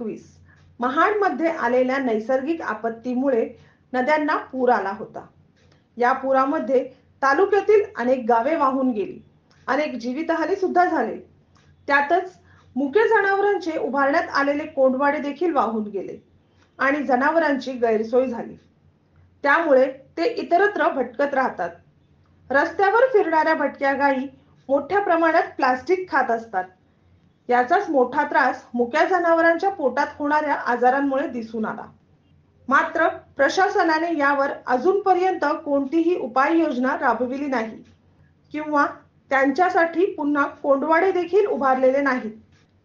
2021 महाडमध्ये आलेल्या नैसर्गिक आपत्तीमुळे नद्यांना पूर आला होता। या पुरामध्ये तालुक्यातील अनेक गावे वाहून गेली, अनेक जीवितहानी सुद्धा झाले। त्यातच मुक्या जनावरांचे उभारण्यात आलेले कोंडवाडे देखील वाहून गेले आणि जनावरांची गैरसोय झाली। त्यामुळे ते इतरत्र भटकत राहतात। रस्त्यावर फिरणाऱ्या भटक्या गायी मोठ्या प्रमाणात प्लास्टिक खात असतात। याचाच मोठा त्रास मुक्या जनावरांच्या पोटात होणाऱ्या आजारांमुळे दिसून आला। मात्र प्रशासनाने यावर अजूनपर्यंत कोणतीही उपाययोजना राबविली नाही किंवा त्यांच्यासाठी पुन्हा कोंडवाडे देखील उभारलेले नाहीत।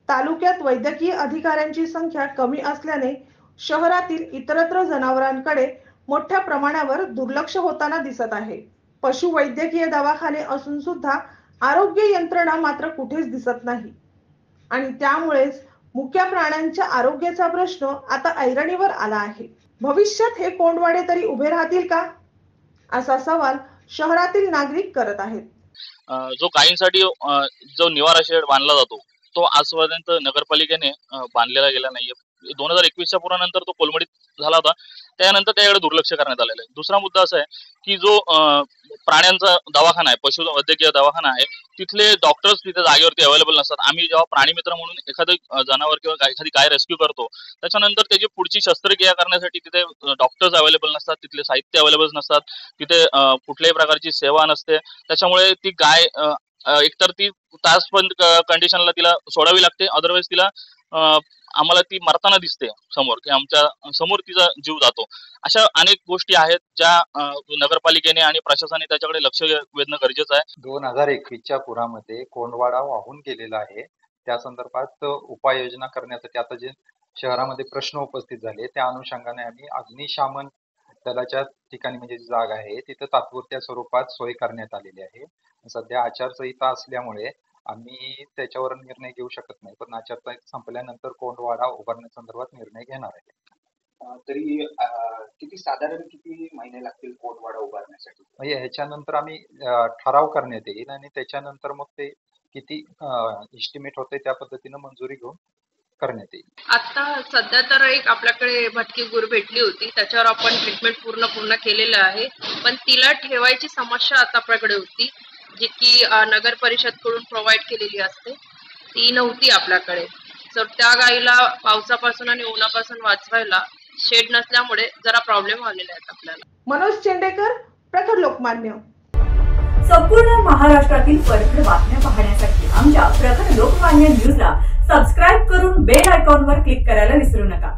तालुक्यात वैद्यकीय अधिकाऱ्यांची संख्या कमी असल्याने शहरातील इतरत्र जनावरांकडे मोठ्या प्रमाणावर दुर्लक्ष होताना दिसत आहे। पशुवैद्यकीय दवाखाने असून सुद्धा आरोग्य यंत्रणा मात्र कुठेच दिसत नाही आणि त्यामुळेच मुक्या प्राण्यांच्या आरोग्याचा प्रश्न आता ऐरणीवर आला आहे। भविष्यात हे कोंडवाडे तरी उभे राहतील का, असा सवाल शहरातील नागरिक करत आहेत। जो गायींसाठी जो निवारा शेड बांधला जातो तो आजपर्यंत नगरपालिकेने बांधलेला गेला नाहीये। 2021च्या पुरानंतर तो कोलमडीत झाला होता, त्यानंतर त्याकडे दुर्लक्ष करण्यात आलेलं आहे। दुसरा मुद्दा असा आहे की जो प्राण्यांचा दवाखाना आहे, पशु वैद्यकीय दवाखाना आहे, तिथले डॉक्टर्स तिथे जागेवरती अवेलेबल नसतात। आम्ही जेव्हा प्राणी मित्र म्हणून एखादं जनावर किंवा एखादी गाय रेस्क्यू करतो त्याच्यानंतर त्याची पुढची शस्त्रक्रिया करण्यासाठी तिथे डॉक्टर्स अवेलेबल नसतात, तिथले साहित्य अवेलेबल नसतात, तिथे कुठल्याही प्रकारची सेवा नसते। त्याच्यामुळे ती गाय एकतर ती तासबंद कंडिशनला तिला सोडावी लागते, अदरवाईज तिला आम्हाला ती मरताना दिसते समोर की आमच्या समोर तिचा जीव जातो। अशा अनेक गोष्टी आहेत ज्या नगरपालिकेने आणि प्रशासनाने त्याच्याकडे लक्ष वेधणं गरजेचं आहे। 2021च्या पुरामध्ये कोंडवाडा वाहून गेलेला आहे। त्या संदर्भात उपाययोजना करण्यासाठी आता जे शहरामध्ये प्रश्न उपस्थित झाले त्या अनुषंगाने आम्ही अग्निशमन दलाच्या ठिकाणी म्हणजे जागा आहे तिथं तात्पुरत्या स्वरूपात सोय करण्यात आलेली आहे। सध्या आचारसंहिता असल्यामुळे आम्ही त्याच्यावर निर्णय घेऊ शकत नाही, पण आचारसंहिता संपल्यानंतर कोंडवाडा उभारण्यासंदर्भात निर्णय घेणार आहे। तरी किती महिने लागतील कोंडवाडा उभारण्यासाठी? म्हणजे ह्याच्यानंतर आम्ही ठराव करण्यात येईल आणि त्याच्यानंतर मग ते किती इस्टिमेट होते त्या पद्धतीने मंजुरी घेऊन करण्यात येईल। आता सध्या तर एक आपल्याकडे भटकी गुर भेटली होती, त्याच्यावर आपण ट्रीटमेंट पूर्ण केलेलं आहे, पण तिला ठेवायची समस्या आता आपल्याकडे होती जी की नगर परिषद कडून प्रोव्हाइड केलेली असते, ती नव्हती आपल्याकडे। तर त्या गाईला पावसापासून आणि उन्हापासून वाचवायला शेड नसल्यामुळे जरा प्रॉब्लेम आलेला आहे आपल्याला। मनोज चेंडेकर, प्रखर लोकमान्य। संपूर्ण महाराष्ट्रातील परखड बातम्या पाहण्यासाठी आमच्या प्रखर लोकमान्य न्यूजला सबस्क्राइब करून बेल आयकॉनवर क्लिक करायला विसरू नका।